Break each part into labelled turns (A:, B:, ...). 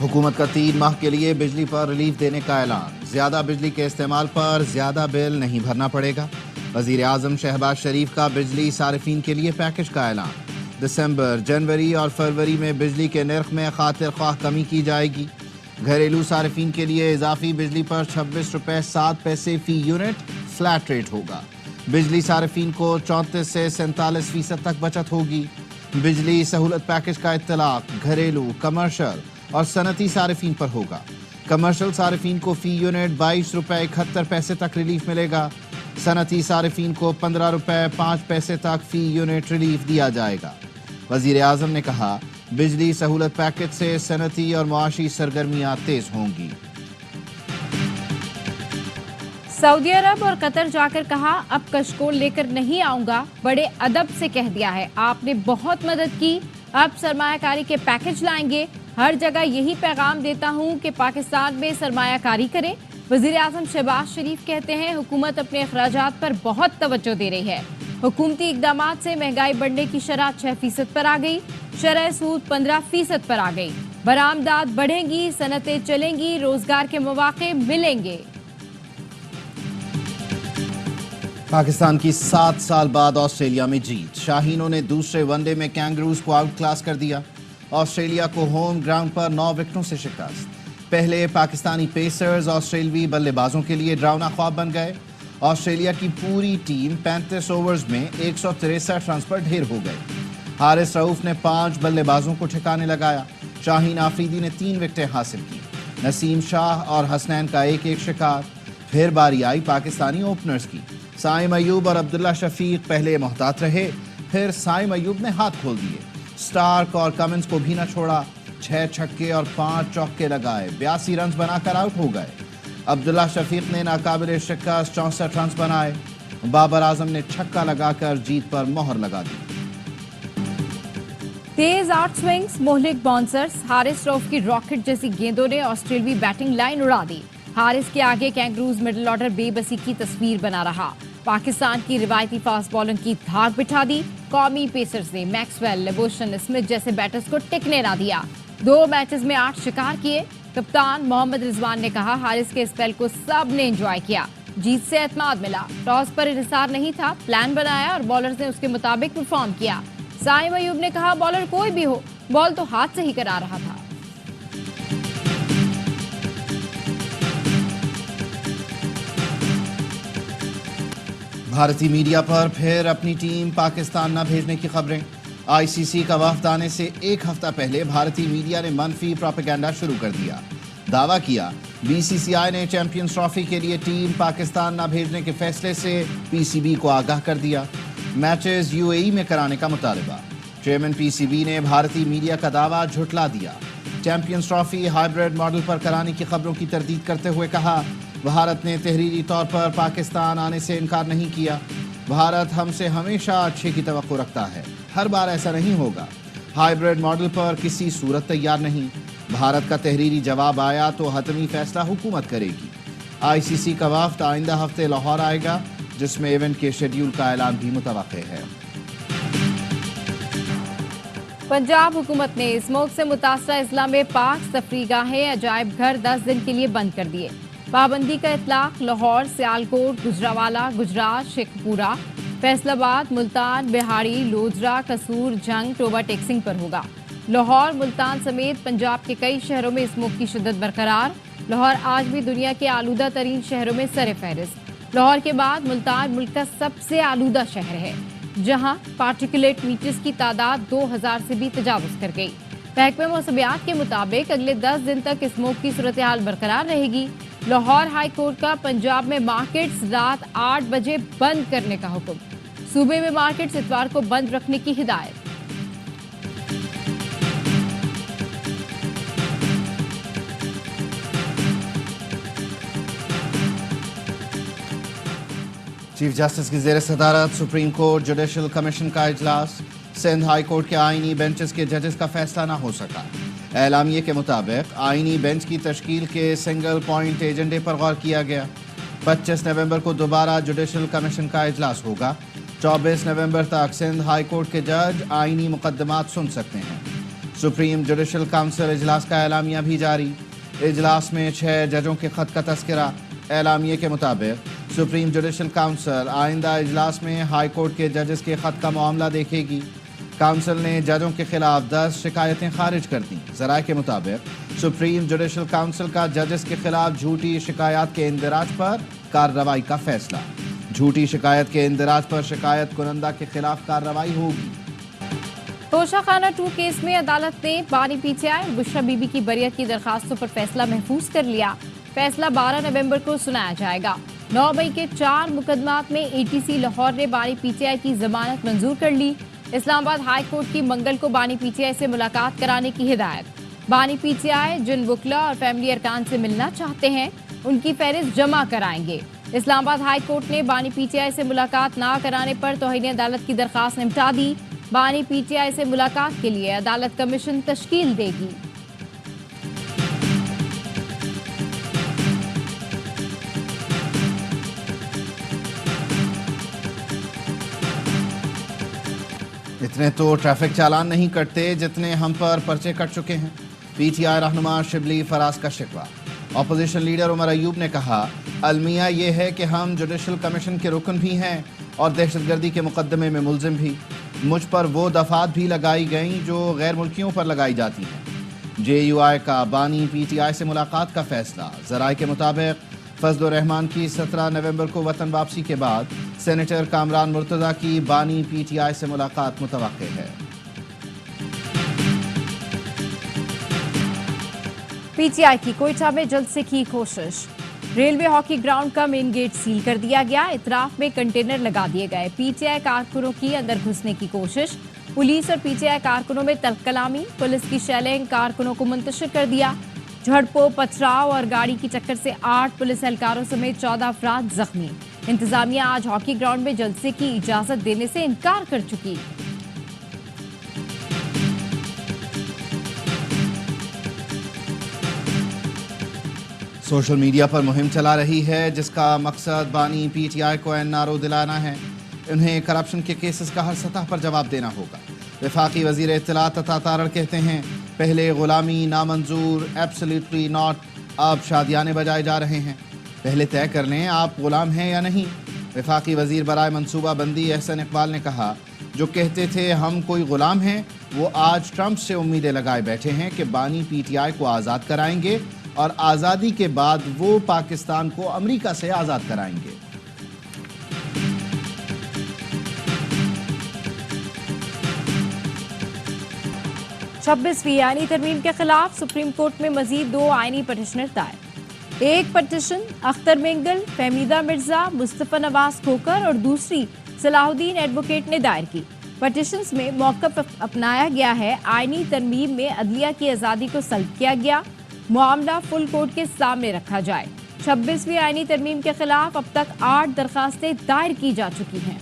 A: حکومت کا 3 ماہ کے لیے بجلی پر ریلیف دینے کا اعلان، زیادہ بجلی کے استعمال پر زیادہ بل نہیں بھرنا پڑے گا۔ وزیر اعظم شہباز شریف کا بجلی صارفین کے لیے پیکج کا اعلان، دسمبر، جنوری اور فروری میں بجلی کے نرخ میں خاطر خواہ کمی کی جائے گی۔ گھریلو صارفین کے لیے اضافی بجلی پر 26 روپے 7 پیسے فی یونٹ فلیٹ ریٹ ہوگا۔ بجلی صارفین کو 34 سے 47% تک بچت ہوگی۔ بجلی سہولت پیکج کا اطلاق گھریلو، کمرشل اور صنعتی صارفین پر ہوگا۔ کمرشل صارفین کو فی یونٹ 22 روپے 71 پیسے تک ریلیف ملے گا۔ صنعتی صارفین کو 15 روپے 5 پیسے تک فی یونٹ ریلیف دیا جائے گا۔ وزیر اعظم نے کہا، بجلی سہولت پیکج سے صنعتی اور معاشی سرگرمیاں تیز ہوں گی۔
B: سعودی عرب اور قطر جا کر کہا، اب کشکول لے کر نہیں آؤں گا، بڑے ادب سے کہہ دیا ہے، آپ نے بہت مدد کی، اب سرمایہ کاری کے پیکج لائیں گے۔ ہر جگہ یہی پیغام دیتا ہوں کہ پاکستان میں سرمایہ کاری کریں۔ وزیر اعظم شہباز شریف کہتے ہیں، حکومت اپنے اخراجات پر بہت توجہ دے رہی ہے۔ حکومتی اقدامات سے مہنگائی بڑھنے کی شرح 6% پر آ گئی، شرح سود 15% پر آ گئی، برآمدات بڑھیں گی، صنعتیں چلیں گی، روزگار کے مواقع ملیں گے۔
A: پاکستان کی 7 سال بعد آسٹریلیا میں جیت، شاہینوں نے دوسرے ون ڈے میں کینگروز کو آؤٹ کلاس کر دیا۔ آسٹریلیا کو ہوم گراؤنڈ پر 9 وکٹوں سے شکست۔ پہلے پاکستانی پیسرز آسٹریلوی بلے بازوں کے لیے ڈراؤنا خواب بن گئے۔ آسٹریلیا کی پوری ٹیم 35 اوورز میں 163 رنز پر ڈھیر ہو گئی۔ حارث رؤف نے 5 بلے بازوں کو ٹھکانے لگایا۔ شاہین آفریدی نے 3 وکٹیں حاصل کی۔ نسیم شاہ اور حسنین کا ایک شکار۔ پھر باری آئی پاکستانی اوپنرز کی۔ سائم ایوب اور عبداللہ شفیق پہلے محتاط رہے، پھر سائم ایوب نے ہاتھ کھول دیے۔ سٹارک اور کمنز کو بھی نہ چھوڑا، 6 چھکے اور 5 چوکے لگائے، 82 رنز بنا کر آؤٹ ہو گئے۔ عبداللہ شفیق نے ناقابل شکست 64 رنز بنائے۔ بابر اعظم نے چھکا لگا کر جیت پر مہر لگا دی۔
B: تیز آؤٹ سوئنگز، مہلک باؤنسرز، حارث رؤف کی راکٹ جیسی گیندوں نے آسٹریلوی بیٹنگ لائن اڑا دی۔ حارث کے آگے کینگروز مڈل آرڈر بے بسی کی تصویر بنا رہا۔ پاکستان کی روایتی فاسٹ بالنگ کی دھاک بٹھا دی۔ قومی پیسرز نے میکسویل، لیبوشن، اسمتھ جیسے بیٹرز کو ٹکنے نہ دیا۔ 2 میچز میں 8 شکار کیے۔ کپتان محمد رضوان نے کہا، حارث کے اسپیل کو سب نے انجوائے کیا، جیت سے اعتماد ملا۔ ٹاس پر انحصار نہیں تھا، پلان بنایا اور بالرز نے اس کے مطابق پرفارم کیا۔ سائم ایوب نے کہا، بالر کوئی بھی ہو، بال تو ہاتھ سے ہی کرا رہا تھا۔
A: بھارتی میڈیا پر پھر اپنی ٹیم پاکستان نہ بھیجنے کی خبریں۔ آئی سی سی کا وفد آنے سے 1 ہفتہ پہلے بھارتی میڈیا نے منفی پروپیگنڈا شروع کر دیا۔ دعویٰ کیا، بی سی سی آئی نے چیمپئنز ٹرافی کے لیے ٹیم پاکستان نہ بھیجنے کے فیصلے سے پی سی بی کو آگاہ کر دیا۔ میچز یو اے ای میں کرانے کا مطالبہ۔ چیئرمین پی سی بی نے بھارتی میڈیا کا دعویٰ جھٹلا دیا۔ چیمپئنز ٹرافی ہائیبریڈ ماڈل پر کرانے کی خبروں کی تردید کرتے ہوئے کہا، بھارت نے تحریری طور پر پاکستان آنے سے انکار نہیں کیا۔ بھارت ہم سے ہمیشہ اچھے کی توقع رکھتا ہے، ہر بار ایسا نہیں ہوگا۔ ہائیبریڈ ماڈل پر کسی صورت تیار نہیں۔ بھارت کا تحریری جواب آیا تو حتمی فیصلہ حکومت کرے گی۔ آئی سی سی کا وفد آئندہ ہفتے لاہور آئے گا، جس میں ایونٹ کے شیڈیول کا اعلان بھی متوقع ہے۔
B: پنجاب حکومت نے اسموگ سے متاثرہ اضلاع میں پاک تفریح گاہیں، عجائب گھر 10 دن کے لیے بند کر دیے۔ پابندی کا اطلاق لاہور، سیالکوٹ، گجرانوالہ، گجرات، شیخ پورہ، فیصل آباد، ملتان، بہاڑی، لودھرا، قصور، جنگ، ٹوبہ ٹیکسنگ پر ہوگا۔ لاہور، ملتان سمیت پنجاب کے کئی شہروں میں اسموگ کی شدت برقرار۔ لاہور آج بھی دنیا کے آلودہ ترین شہروں میں سر فہرست۔ لاہور کے بعد ملتان ملک کا سب سے آلودہ شہر ہے، جہاں پارٹیکولیٹ میٹرز کی تعداد 2000 سے بھی تجاوز کر گئی۔ محکمہ موسمیات کے مطابق اگلے 10 دن تک اسموگ کی صورتحال برقرار رہے گی۔ لاہور ہائی کورٹ کا پنجاب میں مارکیٹس رات 8 بجے بند کرنے کا حکم۔ صوبے میں مارکیٹس اتوار کو بند رکھنے کی ہدایت۔
A: چیف جسٹس کی زیر صدارت سپریم کورٹ جوڈیشل کمیشن کا اجلاس۔ سندھ ہائی کورٹ کے آئینی بینچز کے ججز کا فیصلہ نہ ہو سکا۔ اعلامیے کے مطابق آئینی بینچ کی تشکیل کے سنگل پوائنٹ ایجنڈے پر غور کیا گیا۔ 25 نومبر کو دوبارہ جوڈیشل کمیشن کا اجلاس ہوگا۔ 24 नवंबर तक सिंध हाई कोर्ट के जज आईनी मुकदमात सुन सकते हैं। सुप्रीम जुडिशल काउंसिल इजलास का एलामिया भी जारी। इजलास में 6 जजों के खत का तस्करा। एलामिये के मुताबिक सुप्रीम जुडिशल काउंसिल आइंदा इजलास में हाई कोर्ट के जजेस के खत का मामला देखेगी। काउंसिल ने जजों के खिलाफ 10 शिकायतें खारिज कर दी। ज़राए के मुताबिक सुप्रीम जुडिशल काउंसिल का जजेस के खिलाफ झूठी शिकायत के इंदराज पर कार्रवाई का फैसला। झूठी शिकायत के इंदराज पर शिकायत कुनंदा के खिलाफ कार्रवाई होगी।
B: तोशाखाना 2 केस में अदालत ने बानी पीटीआई और बुशरा बीबी की बरियत की दरखास्तों पर फैसला महफूज कर लिया। फैसला 12 नवंबर को सुनाया जाएगा। 9 मई के 4 मुकदमात में एटीसी लाहौर ने बानी पीटीआई की जमानत मंजूर कर ली। इस्लामाबाद हाई कोर्ट की मंगल को बानी पीटीआई से मुलाकात कराने की हिदायत। बानी पीटीआई जिन वकला और फैमिली अरकान से मिलना चाहते हैं उनकी फहरिस्त जमा कराएंगे। इस्लामाबाद हाई कोर्ट ने बानी पीटीआई से मुलाकात ना कराने पर तौहीन अदालत की दरखास्त निपटा दी। बानी पीटीआई से मुलाकात के लिए अदालत कमीशन तश्कील देगी।
A: इतने तो ट्रैफिक चालान नहीं कटते जितने हम पर पर्चे कट चुके हैं। पीटीआई रहनुमा शिबली फराज का शिकवा। अपोजिशन लीडर उमर अयूब ने कहा, अलमिया ये है कि हम जुडिशल कमीशन के रुकन भी हैं और दहशतगर्दी के मुकदमे में मुलजिम भी। मुझ पर वो दफात भी लगाई गईं जो गैर मुल्कियों पर लगाई जाती हैं। JUI का बानी पीटीआई से मुलाकात का फैसला। ज़राए के मुताबिक फजलुर रहमान की 17 नवंबर को वतन वापसी के बाद सेनेटर कामरान मुर्तज़ा की बानी पीटीआई से मुलाकात मुतवक्के है।
B: पीटीआई की कोयटा में जल्द से की कोशिश। रेलवे हॉकी ग्राउंड का मेन गेट सील कर दिया गया। इतराफ में कंटेनर लगा दिए गए। पीटीआई कारकुनों की अंदर घुसने की कोशिश। पुलिस और पीटीआई कारकुनों में तलकलामी। पुलिस की शेलिंग कारकुनों को मुंतशिर कर दिया। झड़पों, पथराव और गाड़ी की टक्कर से 8 पुलिस एहलकारों समेत 14 अफराद जख्मी। इंतजामिया आज हॉकी ग्राउंड में जलसे की इजाजत देने से इनकार कर चुकी।
A: सोशल मीडिया पर मुहिम चला रही है जिसका मकसद बानी पीटीआई को एनआरओ दिलाना है। उन्हें करप्शन के केसेस का हर सतह पर जवाब देना होगा। वफाकी वजीर इत्तलात अता तारड़ कहते हैं, पहले गुलामी नामंजूर, एब्सोल्युटली नॉट, अब शादियाने बजाए जा रहे हैं। पहले तय कर लें आप गुलाम हैं या नहीं। वफाकी वजीर बराए मनसूबा बंदी एहसन इकबाल ने कहा, जो कहते थे हम कोई गुलाम हैं वो आज ट्रंप से उम्मीदें लगाए बैठे हैं कि बानी पीटीआई को आज़ाद कराएंगे और आज़ादी के बाद वो पाकिस्तान को अमेरिका से आज़ाद कराएंगे।
B: छब्बीसवीं आईनी तरमीम के खिलाफ सुप्रीम कोर्ट में मजीद 2 आईनी पटिशनर दायर। एक पटिशन अख्तर मेंगल, फहमीदा मिर्जा, मुस्तफा नवाज खोकर और दूसरी सलाहुद्दीन एडवोकेट ने दायर की। पटिशन्स में मौक़िफ़ अपनाया गया है आईनी तरमीम में अदलिया की आज़ादी को सल्ब किया गया, मामला फुल कोर्ट के सामने रखा जाए। 26वीं आईनी तरमीम के खिलाफ अब तक 8 दरखास्तें दायर की जा चुकी हैं।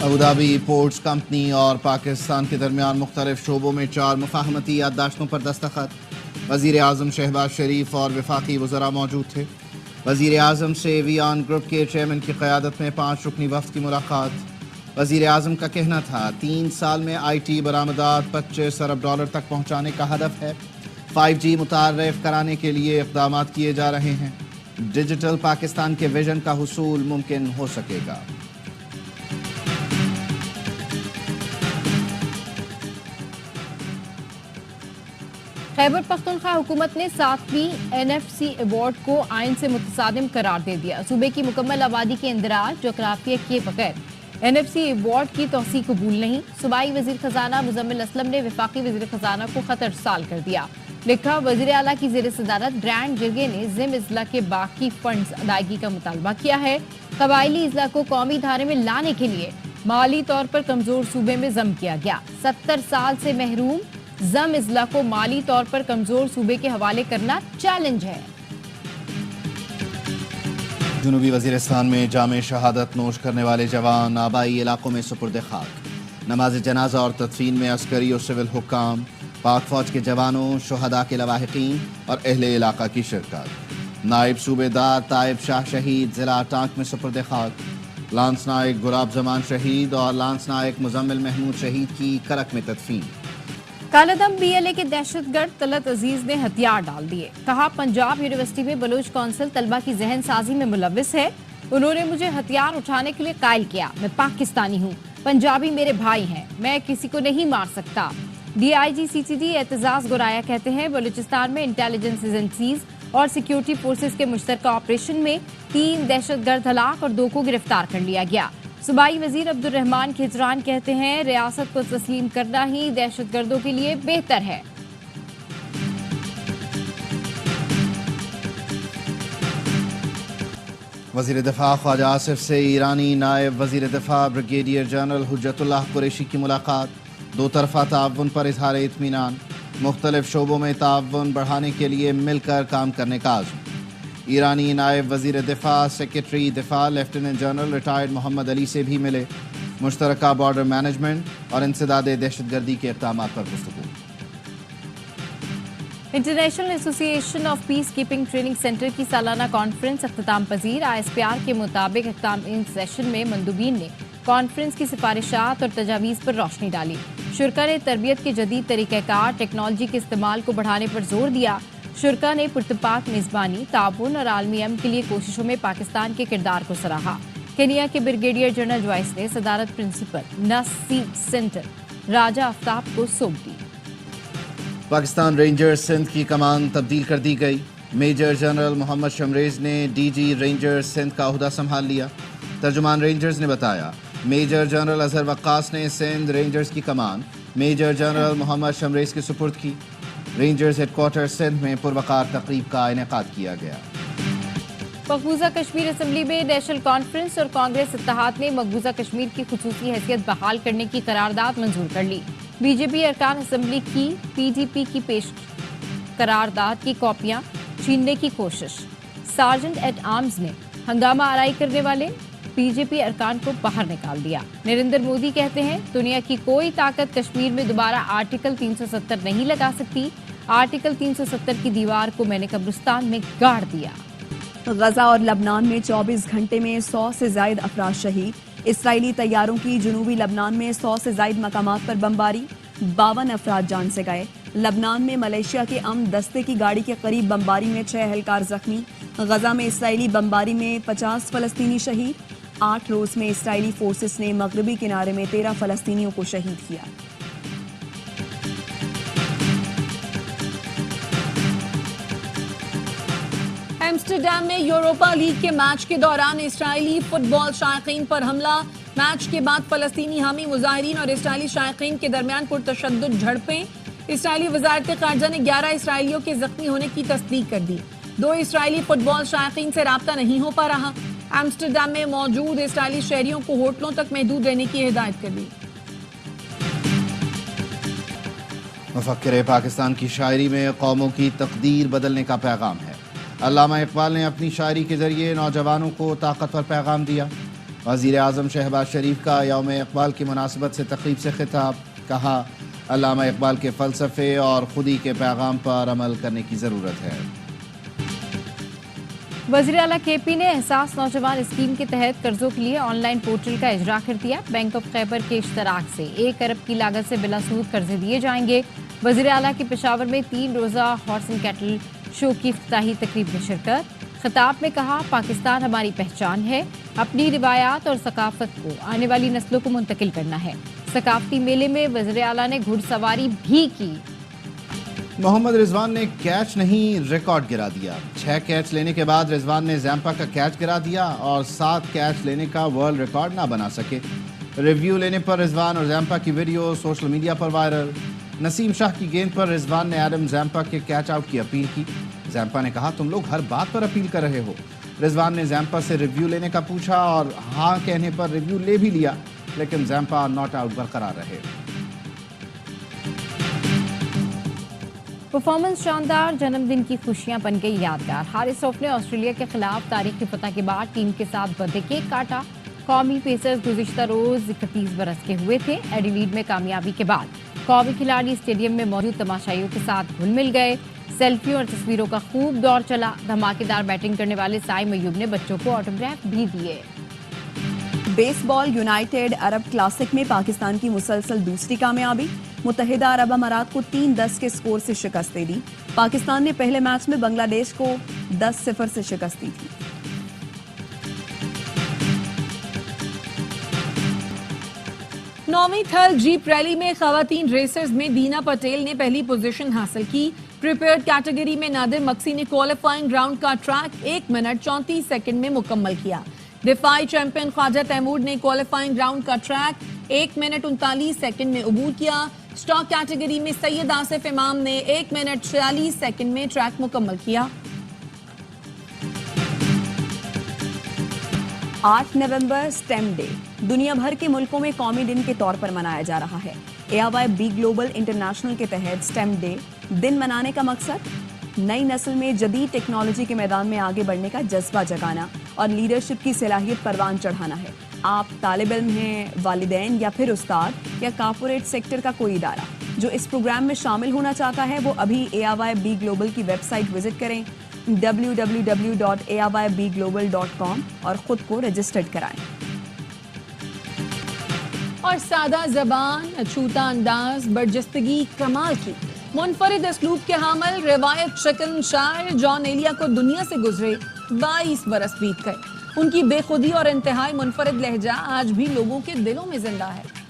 A: अबूधाबी पोर्ट्स कंपनी और पाकिस्तान के दरमियान मुख्तलिफ शोबों में 4 मुफाहमती याददाश्तों पर दस्तखत। वज़ीर आज़म शहबाज शरीफ और वफाकी वज़रा मौजूद थे। वज़ीर आज़म से वियान ग्रुप के चेयरमैन की क़यादत में 5 रुकनी वफ़द की मुलाकात। वज़ीर आज़म का कहना था 3 साल में IT बरामदात $25 अरब तक पहुँचाने का हदफ है। 5G मुतारफ़ कराने के लिए इक़दाम किए जा रहे हैं। डिजिटल पाकिस्तान के विजन का हुसूल मुमकिन हो सकेगा।
B: खैबर पख्तूनख्वा हुकूमत ने 7वीं NFC अवार्ड को आइन से मुतसादिम करार दे दिया। सूबे की मुकम्मल आबादी के इंदराज जोग्राफिया के बगैर NFC अवार्ड की तौसी कबूल नहीं। सूबाई वजीर खजाना मुजम्मिल असलम ने वफाकी वजीर खजाना को खत अरसाल कर दिया। लिखा, वजीर आला की ज़ेर सदारत ग्रैंड जिरगे ने जिम इजला के बाकी फंड्स अदायगी का मुतालबा किया है। कबायली इजला को कौमी धारे में लाने के लिए माली तौर पर कमजोर सूबे में जम किया गया। 70 साल से महरूम जम इजला को माली तौर पर कमजोर सूबे के हवाले करना चैलेंज है।
A: जनूबी वजीरिस्तान में जामे शहादत नोश करने वाले जवान आबाई इलाकों में सुपुर्द खाक। नमाज जनाजा और तदफीन में अस्करी और सिविल हुक्काम, पाक फौज के जवानों, शुहदा के लवाहिकीन और अहले इलाका की शिरकत। नायब सूबेदार ताइब शाह शहीद जिला टांक में सुपुर्द खाक। लांस नायक गुलाब जमान शहीद और लांस नायक मुजम्मिल महमूद शहीद की करक में तदफीन।
B: कालादम बीएलए के दहशतगर्द तलत अजीज ने हथियार डाल दिए। कहा पंजाब यूनिवर्सिटी में बलूच कौंसिल तलबा की जहन साजी में मुलविस है। उन्होंने मुझे हथियार उठाने के लिए कायल किया। मैं पाकिस्तानी हूँ, पंजाबी मेरे भाई हैं, मैं किसी को नहीं मार सकता। डीआईजी सीसीडी एतजाज गुराया कहते हैं बलूचिस्तान में इंटेलिजेंस एजेंसीज और सिक्योरिटी फोर्सेस के मुश्तरका ऑपरेशन में 3 दहशतगर्द हलाक और 2 को गिरफ्तार कर लिया गया। सूबाई वजीर अब्दुल रहमान खिजरान कहते हैं रियासत को तस्लीम करना ही दहशतगर्दों के लिए बेहतर है।
A: वजीर दिफा ख्वाजा आसिफ से ईरानी नायब वजीर दिफा ब्रिगेडियर जनरल हुज्जतुल्लाह कुरैशी की मुलाकात। 2 तरफा ताउन पर इजहार इत्मीनान। मुख्तलिफ शोबों में ताउन बढ़ाने के लिए मिलकर काम करने का आज़म। ईरानी नायब वजीर दिफा सेक्रेटरी दिफा lieutenant general retired Mohammad Ali से भी मिले। मुश्तरका बॉर्डर मैनेजमेंट और इंसदाद दहशतगर्दी के इक़दाम पर गुफ्तगू।
B: International association of peace keeping training centre की सालाना कॉन्फ्रेंस अख्ताम पजीर। ISPR के मुताबिक अख्ताम सेशन में मंदूबीन ने कॉन्फ्रेंस की सिफारिशात और तजावीज़ पर रोशनी डाली। शुरका ने तरबियत के जदीद तरीक़ाकार टेक्नोलॉजी के इस्तेमाल को बढ़ाने पर जोर दिया। शुरका ने पुरतपाक मेज़बानी ताउन और आलमी अमन के लिए कोशिशों में पाकिस्तान के किरदार को सराहा। केनिया के ब्रिगेडियर जनरल जॉइस ने सदारत प्रिंसिपल नसीब सेंटर राजा आफ्ताब को सौंप दी।
A: पाकिस्तान रेंजर्स सिंध की कमान तब्दील कर दी गई। मेजर जनरल मोहम्मद शमरेज ने डीजी रेंजर्स सिंध का ओहदा संभाल लिया। तर्जुमान रेंजर्स ने बताया मेजर जनरल अजहर वक्कास ने सिंध रेंजर्स की कमान मेजर जनरल मोहम्मद शमरेज के सुपुर्द की। रेंजर्स हेडक्वार्टर सिंध में पुरवकार तकरीब का इनेकाद किया गया।
B: मकबूजा कश्मीर असम्बली में नेशनल कॉन्फ्रेंस और कांग्रेस इत्तेहाद ने मकबूजा कश्मीर की खुसूसी हैसियत बहाल करने की करारदाद मंजूर कर ली। बीजेपी अरकान असम्बली की PDP की पेश करारदाद की कॉपियां छीनने की कोशिश। सार्जेंट एट आर्म्स ने हंगामा आराई करने वाले बीजेपी अरकान को बाहर निकाल दिया। नरेंद्र मोदी कहते हैं दुनिया की कोई ताकत कश्मीर में दोबारा आर्टिकल 370 नहीं लगा सकती। आर्टिकल 370 की दीवार को मैंने कब्रिस्तान में गाड़ दिया।
C: गजा और लबनान में 24 घंटे में 100 से ज्यादा अफराद शहीद। इसराइली तैयारों की जनूबी लबनान में 100 से ज्यादा मकामात पर बमबारी। 52 अफराद जान से गए। लबनान में मलेशिया के अमन दस्ते की गाड़ी के करीब बमबारी में 6 एहलकार जख्मी। गजा में इसराइली बमबारी में 50 फलस्तीनी शहीद। 8 रोज में इसराइली फोर्सेस ने मगरबी किनारे में 13 फलस्तीनियों को शहीद किया। एम्स्टरडैम में यूरोपा लीग के मैच के दौरान इसराइली फुटबॉल शायकीन पर हमला। मैच के बाद फलस्तीनी हामी मुजाहिरीन और इसराइली शायकीन के दरमियान पुरतशद्दुद झड़पें। इसराइली वजारत खारजा ने 11 इसराइलियों के जख्मी होने की तस्दीक कर दी। 2 इसराइली फुटबॉल शायकीन से राब्ता नहीं हो पा रहा। एम्स्टरडैम में मौजूद इसराइली शहरियों को होटलों तक महदूद रहने की हिदायत कर दी।
A: मुफक्किर पाकिस्तान की शायरी में कौमों की तकदीर बदलने का पैगाम है। अल्लामा इकबाल ने अपनी शायरी के जरिए नौजवानों को ताकतवर पैगाम दिया। वज़ीर आज़म शहबाज शरीफ का यौम इकबाल की मुनासिबत से तकरीब से खिताब। कहा अल्लामा इकबाल के फ़लसफ़े और खुदी के पैगाम पर अमल करने की ज़रूरत है।
B: वज़ीर आला KP ने एहसास नौजवान स्कीम के तहत कर्जों के लिए ऑनलाइन पोर्टल का इजरा कर दिया। बैंक ऑफ खैबर के इश्तराक से 1 अरब की लागत से बिला सूद कर्जे दिए जाएंगे। वज़ीर आला की पेशावर में 3 रोज़ा हॉर्स एंड कैटल शो की इफ्तिताही तकरीब में शिरकत। खिताब में कहा पाकिस्तान हमारी पहचान है, अपनी रिवायात और सकाफत को आने वाली नस्लों को मुंतकिल करना है। सकाफती मेले में वज़ीर आला ने घुड़सवारी भी की।
A: मोहम्मद रिजवान ने कैच नहीं रिकॉर्ड गिरा दिया। 6 कैच लेने के बाद रिजवान ने जैम्पा का कैच गिरा दिया और 7 कैच लेने का वर्ल्ड रिकॉर्ड ना बना सके। रिव्यू लेने पर रिजवान और जैम्पा की वीडियो सोशल मीडिया पर वायरल। नसीम शाह की गेंद पर रिजवान ने एडम जैम्पा के कैच आउट की अपील की। जैम्पा ने कहा तुम लोग हर बात पर अपील कर रहे हो। रिजवान ने जैम्पा से रिव्यू लेने का पूछा और हाँ कहने पर रिव्यू ले भी लिया, लेकिन जैम्पा नॉट आउट बरकरार रहे।
B: परफॉर्मेंस शानदार, जन्मदिन की खुशियां बन गई यादगार। हारिस रऊफ ने ऑस्ट्रेलिया के खिलाफ तारीखी फतह के बाद टीम के साथ बर्थडे केक काटा। कौमी पेसर्स गुज़िश्ता रोज 31 बरस के हुए थे। एडिलीड में कामयाबी के बाद कौमी खिलाड़ी स्टेडियम में मौजूद तमाशाइयों के साथ घुल मिल गए। सेल्फी और तस्वीरों का खूब दौर चला। धमाकेदार बैटिंग करने वाले साइम अय्यूब ने बच्चों को ऑटोग्राफ भी दिए।
C: बेसबॉल यूनाइटेड अरब क्लासिक में पाकिस्तान की मुसलसल दूसरी कामयाबी। मुत्तहिदा अरब अमारात को 3-10 के स्कोर से शिकस्त दे दी। पाकिस्तान ने पहले मैच में बांग्लादेश को 10-0 से शिकस्त दी थी।
D: नौवीं थल जीप रैली में खवातीन रेसर्स में दीना पटेल ने पहली पोजीशन हासिल की। प्रिपेयर्ड कैटेगरी में नादिर मक्सी ने क्वालिफाइंग राउंड का ट्रैक 1 मिनट 34 सेकंड में मुकम्मल किया। दिफाई चैंपियन ख्वाजा तैमूर ने क्वालिफाइंग राउंड का ट्रैक 1 मिनट 39 सेकंड में अबूर किया। स्टॉक कैटेगरी में सैयद आसिफ इमाम ने 1 मिनट 46 सेकंड में ट्रैक मुकम्मल किया।
C: 8 नवंबर स्टेम डे दुनिया भर के मुल्कों में कौमी दिन के तौर पर मनाया जा रहा है। AIYB ग्लोबल इंटरनेशनल के तहत स्टेम डे दिन मनाने का मकसद नई नस्ल में जदीद टेक्नोलॉजी के मैदान में आगे बढ़ने का जज्बा जगाना और लीडरशिप की सलाहियत परवान चढ़ाना है। आप तालिब इल्म हैं, वालिदैन या फिर उस्ताद या कॉर्पोरेट सेक्टर का कोई इदारा जो इस प्रोग्राम में शामिल होना चाहता है, वो अभी AIYB ग्लोबल की वेबसाइट विजिट करें www.ayybglobal.com और खुद को रजिस्टर्ड कराएं।
D: और सादा जबान, अछूता अंदाज, बर्जस्तगी कमाल की मुनफरिद असलूब के हामिल रिवायत शिकन शायर जॉन एलिया को दुनिया से गुजरे 22 बरस बीत गए। उनकी बेखुदी और इंतहाई मुनफरिद लहजा आज भी लोगों के दिलों में जिंदा है।